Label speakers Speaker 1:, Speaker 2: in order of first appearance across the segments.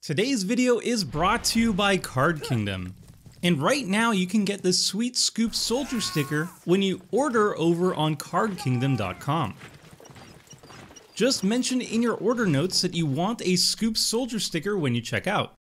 Speaker 1: Today's video is brought to you by Card Kingdom. And right now you can get this sweet Scoop Soldier sticker when you order over on cardkingdom.com. Just mention in your order notes that you want a Scoop Soldier sticker when you check out.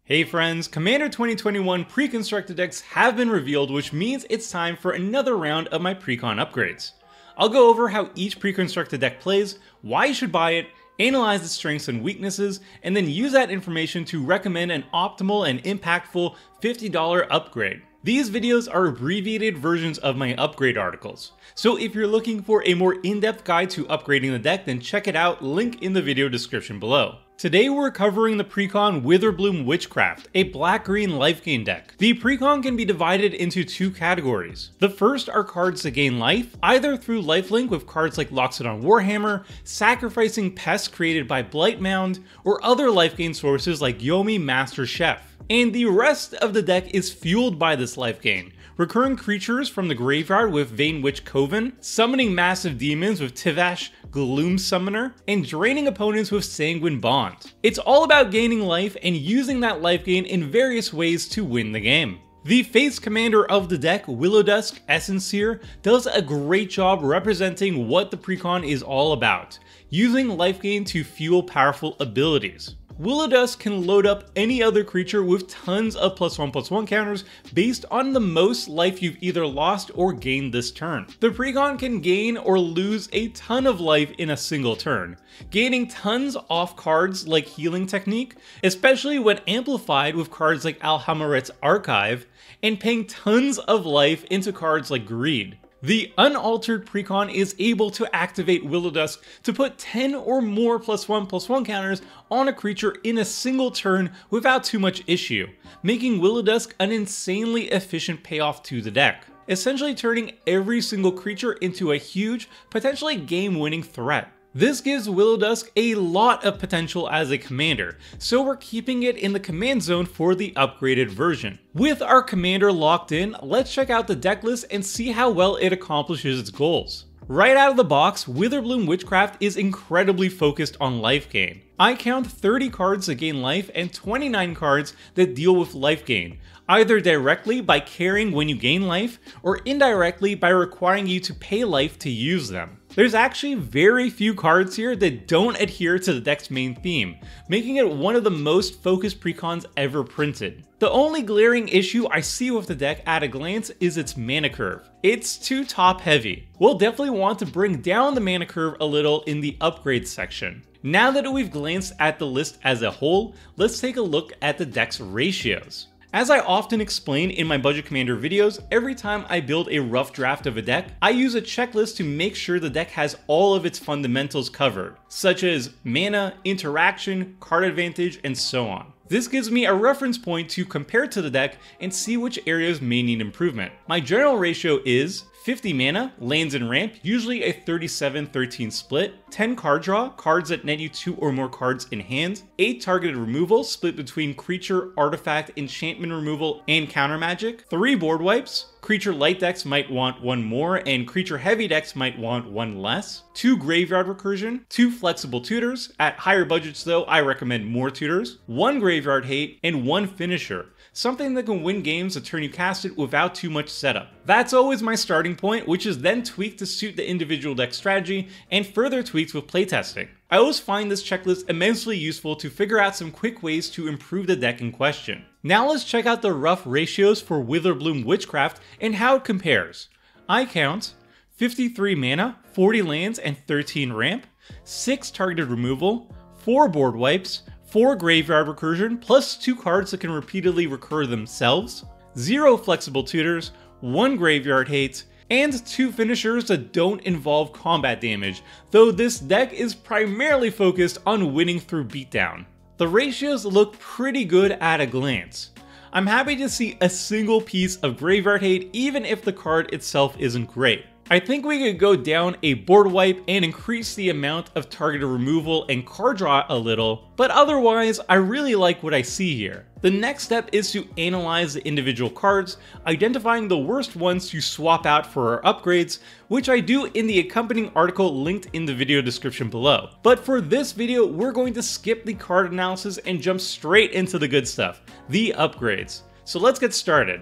Speaker 1: Hey friends, Commander 2021 pre-constructed decks have been revealed, which means it's time for another round of my Precon upgrades. I'll go over how each pre-constructed deck plays, why you should buy it, analyze its strengths and weaknesses, and then use that information to recommend an optimal and impactful $50 upgrade. These videos are abbreviated versions of my upgrade articles. So if you're looking for a more in-depth guide to upgrading the deck, then check it out, link in the video description below. Today we're covering the Precon Witherbloom Witchcraft, a black-green Lifegain deck. The Precon can be divided into two categories. The first are cards that gain life, either through lifelink with cards like Loxodon Warhammer, sacrificing pests created by Blightmound, or other life gain sources like Yomi Master Chef. And the rest of the deck is fueled by this life gain. Recurring creatures from the graveyard with Vane Witch Coven, summoning massive demons with Tivash Gloom Summoner, and draining opponents with Sanguine Bond. It's all about gaining life and using that life gain in various ways to win the game. The face commander of the deck, Willowdusk Seer, does a great job representing what the Precon is all about, using life gain to fuel powerful abilities. Willowdusk can load up any other creature with tons of +1/+1 counters based on the most life you've either lost or gained this turn. The Precon can gain or lose a ton of life in a single turn, gaining tons off cards like Healing Technique, especially when amplified with cards like Alhamaret's Archive, and paying tons of life into cards like Greed. The unaltered Precon is able to activate Willowdusk to put 10 or more +1/+1 counters on a creature in a single turn without too much issue, making Willowdusk an insanely efficient payoff to the deck, essentially turning every single creature into a huge, potentially game-winning threat. This gives Willowdusk a lot of potential as a commander, so we're keeping it in the command zone for the upgraded version. With our commander locked in, let's check out the deck list and see how well it accomplishes its goals. Right out of the box, Witherbloom Witchcraft is incredibly focused on life gain. I count 30 cards that gain life and 29 cards that deal with life gain, either directly by carrying when you gain life, or indirectly by requiring you to pay life to use them. There's actually very few cards here that don't adhere to the deck's main theme, making it one of the most focused Precons ever printed. The only glaring issue I see with the deck at a glance is its mana curve. It's too top heavy. We'll definitely want to bring down the mana curve a little in the upgrades section. Now that we've glanced at the list as a whole, let's take a look at the deck's ratios. As I often explain in my Budget Commander videos, every time I build a rough draft of a deck, I use a checklist to make sure the deck has all of its fundamentals covered, such as mana, interaction, card advantage, and so on. This gives me a reference point to compare to the deck and see which areas may need improvement. My general ratio is 50 mana, lands and ramp, usually a 37-13 split, 10 card draw, cards that net you 2 or more cards in hand, 8 targeted removal, split between creature, artifact, enchantment removal, and counter magic, 3 board wipes, creature light decks might want 1 more, and creature heavy decks might want 1 less, 2 graveyard recursion, 2 flexible tutors, at higher budgets though I recommend more tutors, 1 graveyard hate, and 1 finisher, something that can win games the turn you cast it without too much setup. That's always my starting point, which is then tweaked to suit the individual deck strategy and further tweaked with playtesting. I always find this checklist immensely useful to figure out some quick ways to improve the deck in question. Now let's check out the rough ratios for Witherbloom Witchcraft and how it compares. I count 53 mana, 40 lands, and 13 ramp, 6 targeted removal, 4 board wipes, 4 graveyard recursion, plus 2 cards that can repeatedly recur themselves, 0 flexible tutors, 1 graveyard hate, and 2 finishers that don't involve combat damage, though this deck is primarily focused on winning through beatdown. The ratios look pretty good at a glance. I'm happy to see a single piece of graveyard hate even if the card itself isn't great. I think we could go down a board wipe and increase the amount of targeted removal and card draw a little, but otherwise I really like what I see here. The next step is to analyze the individual cards, identifying the worst ones to swap out for our upgrades, which I do in the accompanying article linked in the video description below. But for this video, we're going to skip the card analysis and jump straight into the good stuff, the upgrades. So let's get started.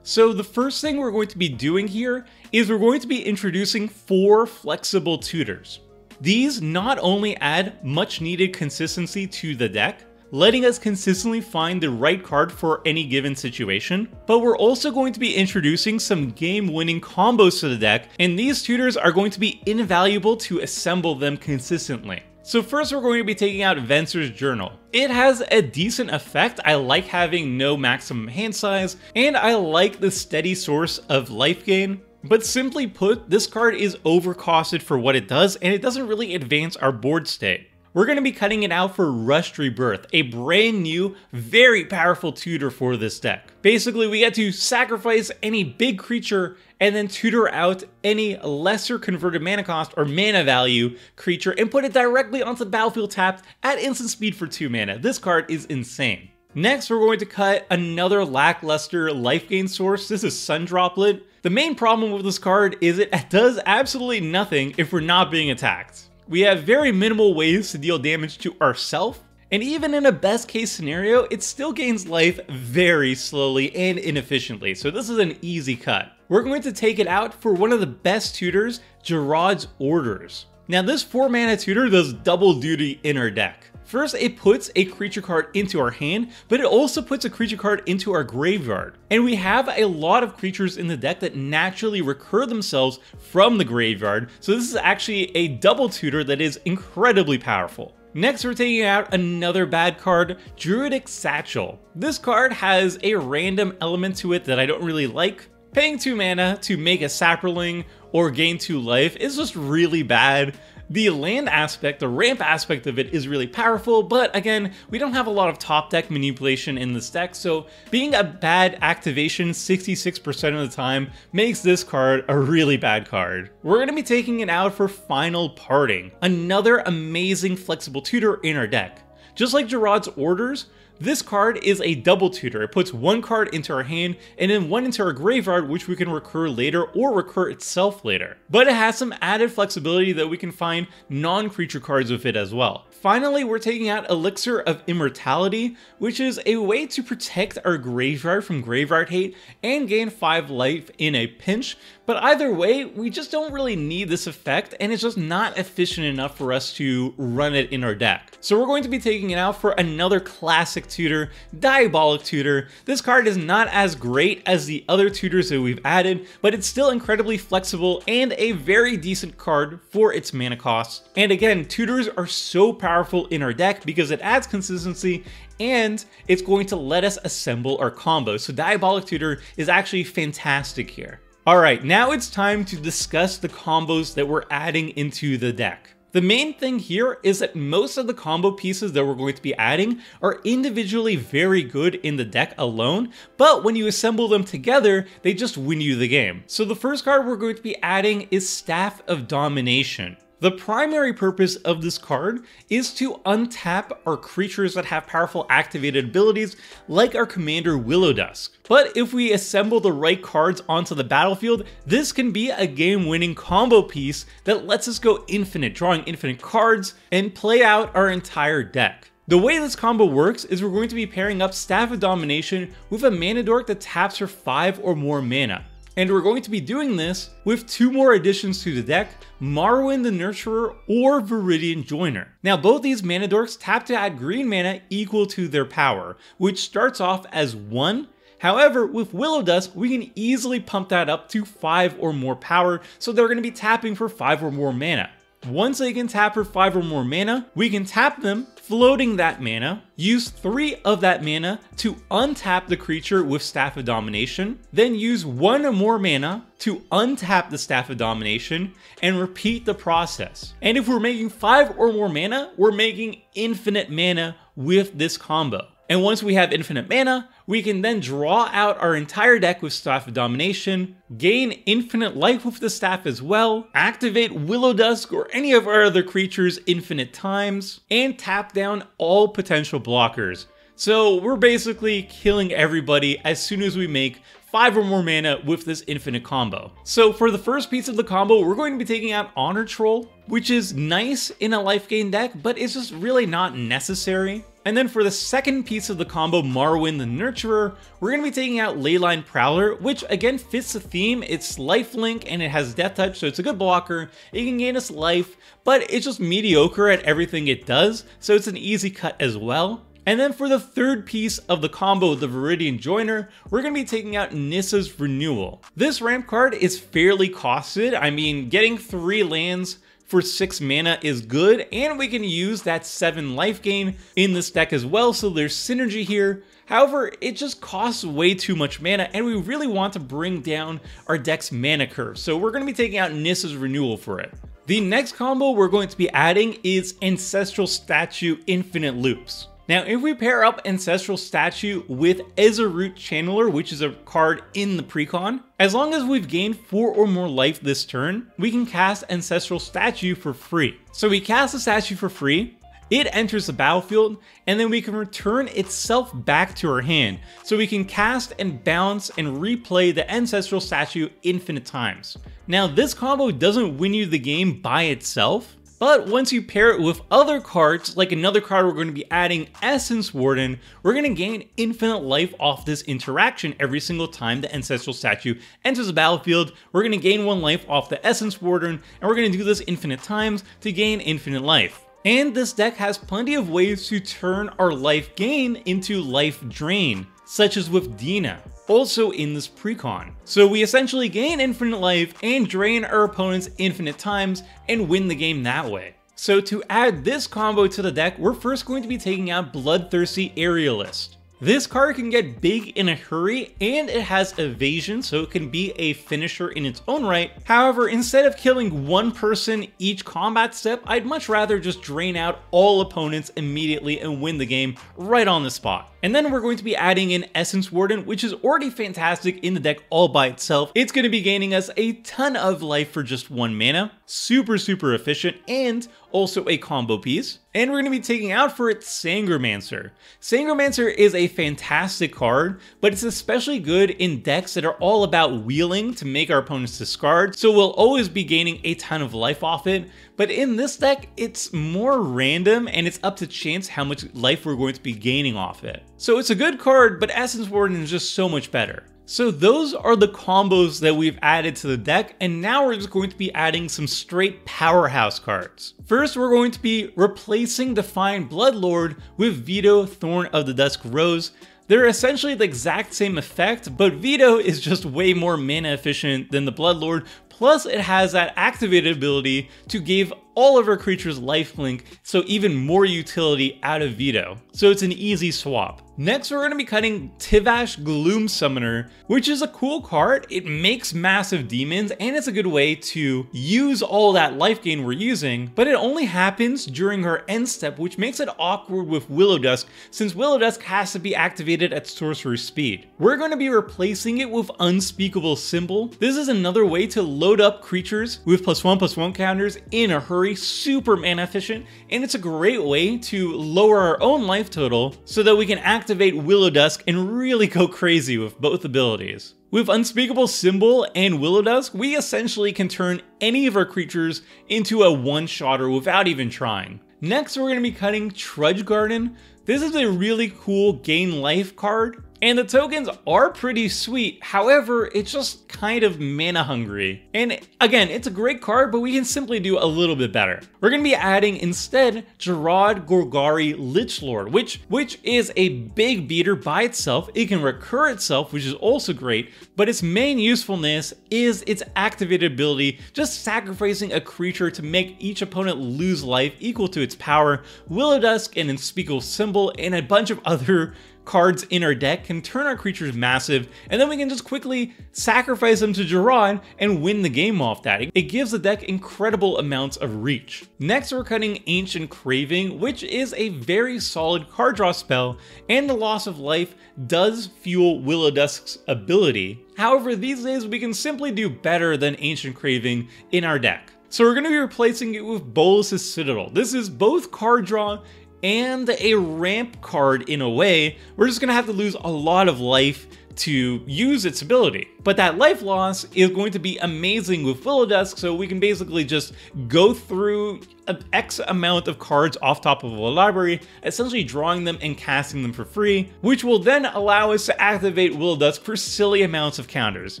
Speaker 1: So the first thing we're going to be doing here is we're going to be introducing 4 flexible tutors. These not only add much needed consistency to the deck, letting us consistently find the right card for any given situation, but we're also going to be introducing some game-winning combos to the deck, and these tutors are going to be invaluable to assemble them consistently. So first we're going to be taking out Venser's Journal. It has a decent effect. I like having no maximum hand size, and I like the steady source of life gain. But simply put, this card is overcosted for what it does, and it doesn't really advance our board state. We're going to be cutting it out for Rushed Rebirth, a brand new, very powerful tutor for this deck. Basically, we get to sacrifice any big creature and then tutor out any lesser converted mana cost or mana value creature and put it directly onto the battlefield tapped at instant speed for 2 mana. This card is insane. Next, we're going to cut another lackluster life gain source. This is Sun Droplet. The main problem with this card is it does absolutely nothing if we're not being attacked. We have very minimal ways to deal damage to ourselves, and even in a best case scenario, it still gains life very slowly and inefficiently, so this is an easy cut. We're going to take it out for one of the best tutors, Gerard's Orders. Now this 4 mana tutor does double duty in our deck. First, it puts a creature card into our hand, but it also puts a creature card into our graveyard. And we have a lot of creatures in the deck that naturally recur themselves from the graveyard, so this is actually a double tutor that is incredibly powerful. Next, we're taking out another bad card, Druidic Satchel. This card has a random element to it that I don't really like. Paying 2 mana to make a Saproling or gain 2 life is just really bad. The land aspect, the ramp aspect of it is really powerful, but again, we don't have a lot of top deck manipulation in this deck, so being a bad activation 66% of the time makes this card a really bad card. We're going to be taking it out for Final Parting, another amazing flexible tutor in our deck. Just like Gerard's Orders, this card is a double tutor. It puts 1 card into our hand and then 1 into our graveyard, which we can recur later or recur itself later. But it has some added flexibility that we can find non-creature cards with it as well. Finally, we're taking out Elixir of Immortality, which is a way to protect our graveyard from graveyard hate and gain 5 life in a pinch. But either way, we just don't really need this effect, and it's just not efficient enough for us to run it in our deck. So we're going to be taking it out for another classic tutor, Diabolic Tutor. This card is not as great as the other tutors that we've added, but it's still incredibly flexible and a very decent card for its mana cost. And again, tutors are so powerful in our deck because it adds consistency and it's going to let us assemble our combos. So Diabolic Tutor is actually fantastic here. Alright, now it's time to discuss the combos that we're adding into the deck. The main thing here is that most of the combo pieces that we're going to be adding are individually very good in the deck alone, but when you assemble them together, they just win you the game. So the first card we're going to be adding is Staff of Domination. The primary purpose of this card is to untap our creatures that have powerful activated abilities like our commander Willowdusk. But if we assemble the right cards onto the battlefield, this can be a game-winning combo piece that lets us go infinite, drawing infinite cards and play out our entire deck. The way this combo works is we're going to be pairing up Staff of Domination with a mana dork that taps for 5 or more mana. And we're going to be doing this with 2 more additions to the deck, Morrowind the Nurturer or Viridian Joiner. Now both these mana dorks tap to add green mana equal to their power, which starts off as 1. However, with Willowdusk, we can easily pump that up to 5 or more power, so they're going to be tapping for 5 or more mana. Once they can tap for 5 or more mana, we can tap them, floating that mana, use 3 of that mana to untap the creature with Staff of Domination, then use 1 or more mana to untap the Staff of Domination, and repeat the process. And if we're making 5 or more mana, we're making infinite mana with this combo. And once we have infinite mana, We can then draw out our entire deck with Staff of Domination, gain infinite life with the staff as well, activate Willowdusk or any of our other creatures infinite times, and tap down all potential blockers. So we're basically killing everybody as soon as we make 5 or more mana with this infinite combo. So for the first piece of the combo, we're going to be taking out Honor Troll, which is nice in a Lifegain deck, but it's just really not necessary. And then for the second piece of the combo, Marwyn the Nurturer, we're going to be taking out Leyline Prowler, which again fits the theme. It's lifelink and it has Death Touch, so it's a good blocker. It can gain us life, but it's just mediocre at everything it does, so it's an easy cut as well. And then for the third piece of the combo, the Viridian Joiner, we're going to be taking out Nissa's Renewal. This ramp card is fairly costed. I mean, getting 3 lands for 6 mana is good, and we can use that 7 life gain in this deck as well, so there's synergy here. However, it just costs way too much mana, and we really want to bring down our deck's mana curve, so we're going to be taking out Nissa's Renewal for it. The next combo we're going to be adding is Ancestral Statue Infinite Loops. Now, if we pair up Ancestral Statue with Ezerut Channeler, which is a card in the Precon, as long as we've gained 4 or more life this turn, we can cast Ancestral Statue for free. So we cast the statue for free, it enters the battlefield, and then we can return itself back to our hand. So we can cast and bounce and replay the Ancestral Statue infinite times. Now, this combo doesn't win you the game by itself, but once you pair it with other cards, like another card we're going to be adding, Essence Warden, we're going to gain infinite life off this interaction every single time the Ancestral Statue enters the battlefield. We're going to gain 1 life off the Essence Warden, and we're going to do this infinite times to gain infinite life. And this deck has plenty of ways to turn our life gain into life drain, such as with Dina, also in this Precon. So we essentially gain infinite life and drain our opponents infinite times and win the game that way. So to add this combo to the deck, we're first going to be taking out Bloodthirsty Aerialist. This card can get big in a hurry, and it has evasion, so it can be a finisher in its own right. However, instead of killing 1 person each combat step, I'd much rather just drain out all opponents immediately and win the game right on the spot. And then we're going to be adding in Essence Warden, which is already fantastic in the deck all by itself. It's going to be gaining us a ton of life for just 1 mana. Super efficient, and also a combo piece. And we're going to be taking out for it Sangromancer. Sangromancer is a fantastic card, but it's especially good in decks that are all about wheeling to make our opponents discard, so we'll always be gaining a ton of life off it. But in this deck, it's more random, and it's up to chance how much life we're going to be gaining off it. So it's a good card, but Essence Warden is just so much better. So those are the combos that we've added to the deck, and now we're just going to be adding some straight powerhouse cards. First, we're going to be replacing Defiant Bloodlord with Vito, Thorn of the Dusk Rose. They're essentially the exact same effect, but Vito is just way more mana efficient than the Bloodlord, plus it has that activated ability to give all of our creatures lifelink, so even more utility out of Vito. So it's an easy swap. Next, we're going to be cutting Tivash Gloom Summoner, which is a cool card. It makes massive demons, and it's a good way to use all that life gain we're using, but it only happens during her end step, which makes it awkward with Willowdusk, since Willowdusk has to be activated at sorcerer speed. We're going to be replacing it with Unspeakable Symbol. This is another way to load up creatures with +1/+1 counters in a hurry, super mana efficient, and it's a great way to lower our own life total so that we can activate Willowdusk and really go crazy with both abilities. With Unspeakable Symbol and Willowdusk, we essentially can turn any of our creatures into a one-shotter without even trying. Next, we're going to be cutting Trudge Garden. This is a really cool gain life card, and the tokens are pretty sweet. However, it's just kind of mana hungry. And again, it's a great card, but we can simply do a little bit better. We're going to be adding instead Gerard Gorgari Lichlord, which is a big beater by itself. It can recur itself, which is also great, but its main usefulness is its activated ability, just sacrificing a creature to make each opponent lose life equal to its power. Willowdusk and Unspeakable Symbol and a bunch of other cards in our deck can turn our creatures massive, and then we can just quickly sacrifice them to draw and win the game off that. It gives the deck incredible amounts of reach. Next, we're cutting Ancient Craving, which is a very solid card draw spell, and the loss of life does fuel Willowdusk's ability. However, these days we can simply do better than Ancient Craving in our deck. So we're going to be replacing it with Bolas's Citadel. This is both card draw and a ramp card in a way. We're just going to have to lose a lot of life to use its ability. But that life loss is going to be amazing with Willowdusk, so we can basically just go through an X amount of cards off top of a library, essentially drawing them and casting them for free, which will then allow us to activate Willowdusk for silly amounts of counters.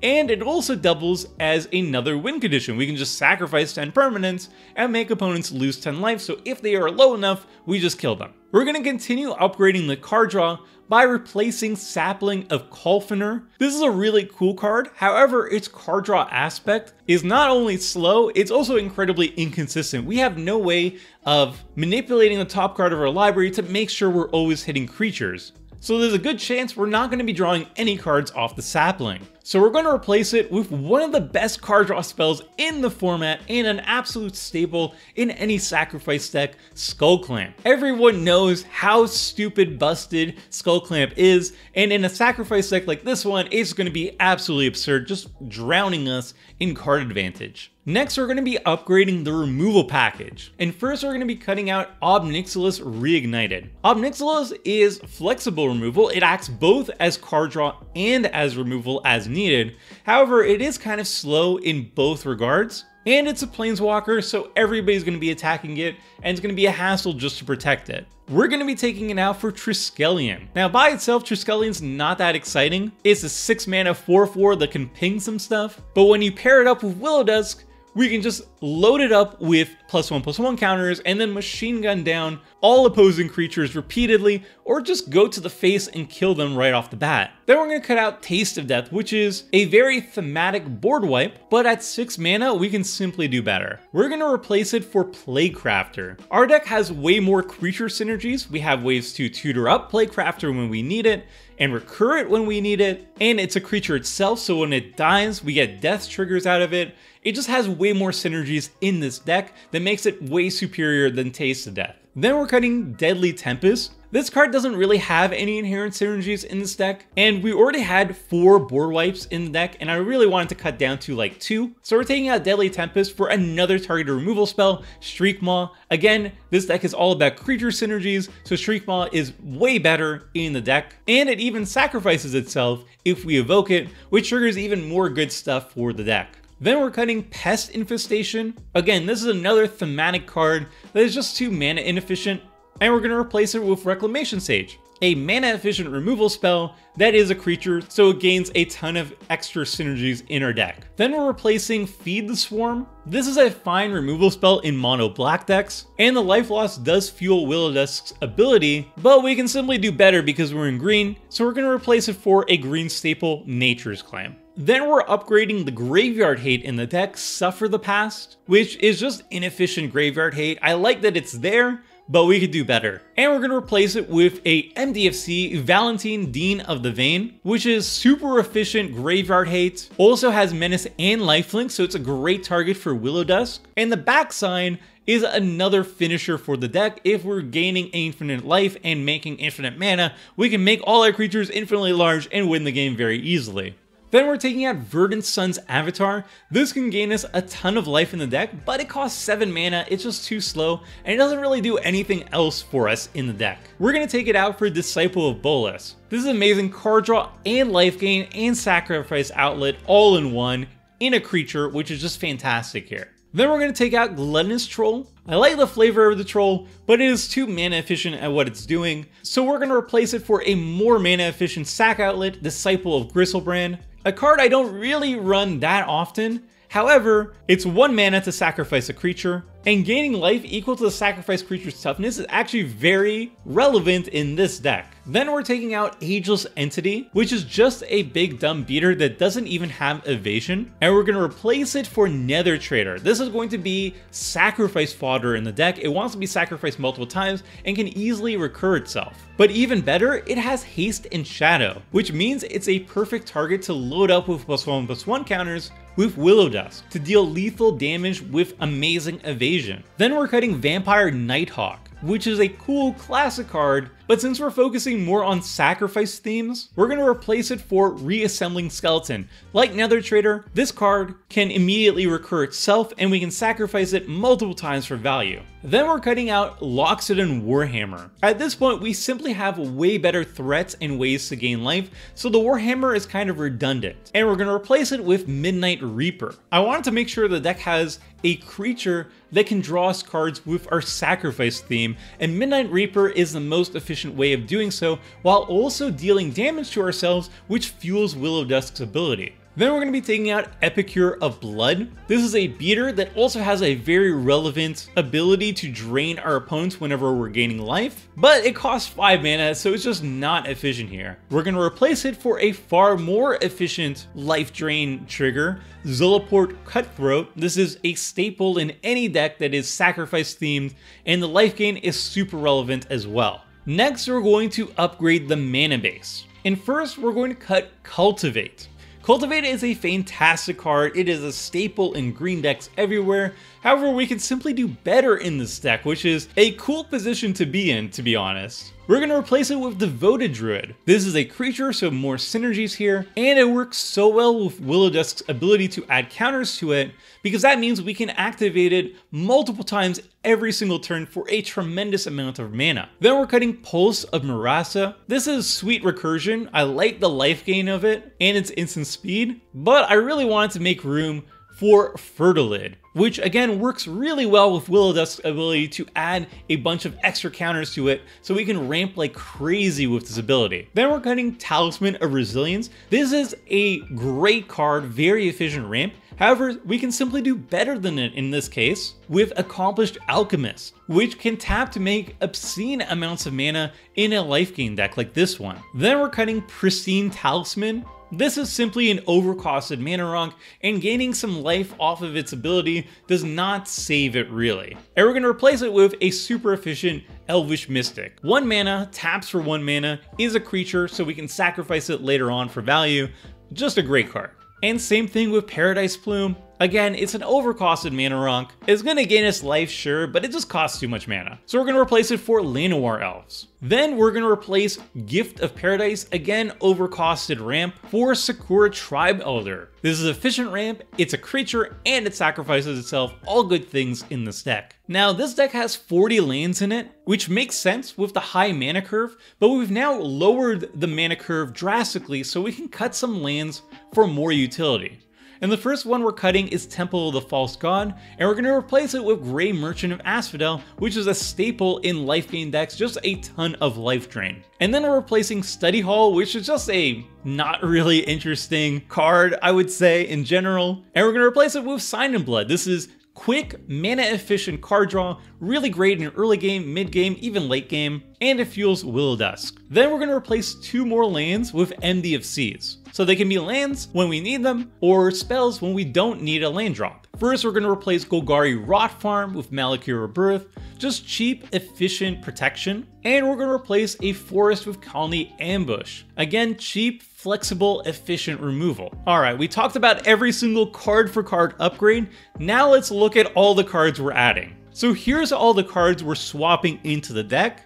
Speaker 1: And it also doubles as another win condition. We can just sacrifice 10 permanents and make opponents lose 10 life, so if they are low enough, we just kill them. We're going to continue upgrading the card draw by replacing Sapling of Kolfener. This is a really cool card, however, its card draw aspect is not only slow, it's also incredibly inconsistent. We have no way of manipulating the top card of our library to make sure we're always hitting creatures. So there's a good chance we're not going to be drawing any cards off the Sapling. So we're going to replace it with one of the best card draw spells in the format and an absolute staple in any sacrifice deck, Skull Clamp. Everyone knows how stupid busted Skull Clamp is, and in a sacrifice deck like this one, it's going to be absolutely absurd, just drowning us in card advantage. Next, we're going to be upgrading the removal package. And first, we're going to be cutting out Obnixilis Reignited. Obnixilis is flexible removal. It acts both as card draw and as removal as needed. However, it is kind of slow in both regards. And it's a planeswalker, so everybody's going to be attacking it, and it's going to be a hassle just to protect it. We're going to be taking it out for Triskelion. Now, by itself, Triskelion's not that exciting. It's a 6-mana 4/4 that can ping some stuff, but when you pair it up with Willowdusk, we can just load it up with +1/+1 counters and then machine gun down all opposing creatures repeatedly, or just go to the face and kill them right off the bat. Then we're going to cut out Taste of Death, which is a very thematic board wipe, but at 6 mana, we can simply do better. We're going to replace it for Plaguecrafter. Our deck has way more creature synergies. We have ways to tutor up Plaguecrafter when we need it, and recur it when we need it, and it's a creature itself, so when it dies, we get death triggers out of it. It just has way more synergies in this deck that makes it way superior than Taste of Death. Then we're cutting Deadly Tempest. This card doesn't really have any inherent synergies in this deck, and we already had 4 board wipes in the deck, and I really wanted to cut down to like 2. So we're taking out Deadly Tempest for another targeted removal spell, Shriekmaw. Again, this deck is all about creature synergies, so Shriekmaw is way better in the deck, and it even sacrifices itself if we evoke it, which triggers even more good stuff for the deck. Then we're cutting Pest Infestation. Again, this is another thematic card that is just too mana inefficient, and we're going to replace it with Reclamation Sage, a mana efficient removal spell that is a creature, so it gains a ton of extra synergies in our deck. Then we're replacing Feed the Swarm. This is a fine removal spell in mono black decks, and the life loss does fuel Willowdusk's ability, but we can simply do better because we're in green, so we're going to replace it for a green staple, Nature's Claim. Then we're upgrading the Graveyard Hate in the deck, Suffer the Past, which is just inefficient Graveyard Hate. I like that it's there, but we could do better. And we're going to replace it with a MDFC Valentine Dean of the Vein, which is super efficient Graveyard Hate, also has Menace and Lifelink, so it's a great target for Willowdusk. And the backside is another finisher for the deck. If we're gaining infinite life and making infinite mana, we can make all our creatures infinitely large and win the game very easily. Then we're taking out Verdant Sun's Avatar. This can gain us a ton of life in the deck, but it costs 7 mana, it's just too slow, and it doesn't really do anything else for us in the deck. We're going to take it out for Disciple of Bolas. This is amazing card draw and life gain and sacrifice outlet all in one in a creature, which is just fantastic here. Then we're going to take out Gluttonous Troll. I like the flavor of the troll, but it is too mana efficient at what it's doing, so we're going to replace it for a more mana efficient sack outlet, Disciple of Gristlebrand. A card I don't really run that often. However, it's 1 mana to sacrifice a creature, and gaining life equal to the sacrificed creature's toughness is actually very relevant in this deck. Then we're taking out Ageless Entity, which is just a big dumb beater that doesn't even have evasion, and we're going to replace it for Nether Trader. This is going to be sacrifice fodder in the deck. It wants to be sacrificed multiple times and can easily recur itself. But even better, it has haste and shadow, which means it's a perfect target to load up with +1/+1 counters with Willowdusk to deal lethal damage with amazing evasion. Then we're cutting Vampire Nighthawk, which is a cool classic card, but since we're focusing more on sacrifice themes, we're going to replace it for Reassembling Skeleton. Like Nether Trader, this card can immediately recur itself and we can sacrifice it multiple times for value. Then we're cutting out Loxodon Warhammer. At this point, we simply have way better threats and ways to gain life, so the Warhammer is kind of redundant. And we're going to replace it with Midnight Reaper. I wanted to make sure the deck has a creature that can draw us cards with our sacrifice theme, and Midnight Reaper is the most efficient way of doing so, while also dealing damage to ourselves, which fuels Willowdusk's ability. Then we're going to be taking out Epicure of Blood. This is a beater that also has a very relevant ability to drain our opponents whenever we're gaining life, but it costs 5 mana, so it's just not efficient here. We're going to replace it for a far more efficient life drain trigger, Zulaport Cutthroat. This is a staple in any deck that is sacrifice themed, and the life gain is super relevant as well. Next, we're going to upgrade the mana base. And first, we're going to cut Cultivate. Cultivate is a fantastic card. It is a staple in green decks everywhere. However, we can simply do better in this deck, which is a cool position to be in, to be honest. We're going to replace it with Devoted Druid. This is a creature, so more synergies here, and it works so well with Willowdusk's ability to add counters to it, because that means we can activate it multiple times every single turn for a tremendous amount of mana. Then we're cutting Pulse of Murasa. This is sweet recursion. I like the life gain of it and its instant speed, but I really wanted to make room for Fertilid, which again works really well with Willowdusk's ability to add a bunch of extra counters to it so we can ramp like crazy with this ability. Then we're cutting Talisman of Resilience. This is a great card, very efficient ramp. However, we can simply do better than it in this case with Accomplished Alchemist, which can tap to make obscene amounts of mana in a life gain deck like this one. Then we're cutting Pristine Talisman. This is simply an overcosted mana rock, and gaining some life off of its ability does not save it really. And we're going to replace it with a super efficient Elvish Mystic. 1 mana, taps for 1 mana, is a creature, so we can sacrifice it later on for value. Just a great card. And same thing with Paradise Plume. Again, it's an overcosted mana rock. It's going to gain us life, sure, but it just costs too much mana. So we're going to replace it for Llanowar Elves. Then we're going to replace Gift of Paradise, again overcosted ramp, for Sakura Tribe Elder. This is efficient ramp, it's a creature, and it sacrifices itself, all good things in this deck. Now this deck has 40 lands in it, which makes sense with the high mana curve, but we've now lowered the mana curve drastically so we can cut some lands for more utility. And the first one we're cutting is Temple of the False God, and we're going to replace it with Grey Merchant of Asphodel, which is a staple in life gain decks, just a ton of life drain. And then we're replacing Study Hall, which is just a not really interesting card, I would say, in general. And we're going to replace it with Sign in Blood. This is quick, mana efficient card draw, really great in early game, mid game, even late game, and it fuels Willowdusk. Then we're going to replace 2 more lands with MD of Seas. So they can be lands when we need them, or spells when we don't need a land drop. First, we're going to replace Golgari Rot Farm with Malakir Rebirth, just cheap, efficient protection. And we're going to replace a Forest with Colony Ambush. Again, cheap, flexible, efficient removal. Alright, we talked about every single card for card upgrade. Now let's look at all the cards we're adding. So here's all the cards we're swapping into the deck,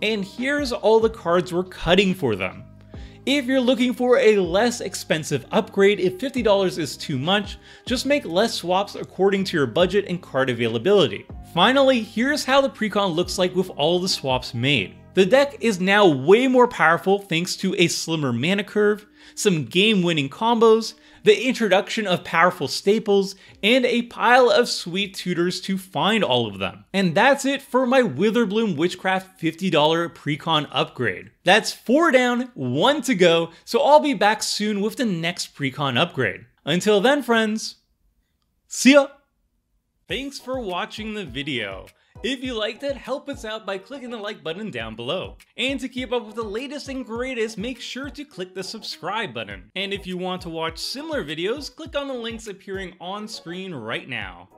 Speaker 1: and here's all the cards we're cutting for them. If you're looking for a less expensive upgrade, if $50 is too much, just make less swaps according to your budget and card availability. Finally, here's how the Precon looks like with all the swaps made. The deck is now way more powerful thanks to a slimmer mana curve, some game-winning combos, the introduction of powerful staples, and a pile of sweet tutors to find all of them. And that's it for my Witherbloom Witchcraft $50 Precon upgrade. That's 4 down, 1 to go, so I'll be back soon with the next Precon upgrade. Until then, friends, See ya! Thanks for watching the video. If you liked it, help us out by clicking the like button down below. And to keep up with the latest and greatest, make sure to click the subscribe button. And if you want to watch similar videos, click on the links appearing on screen right now.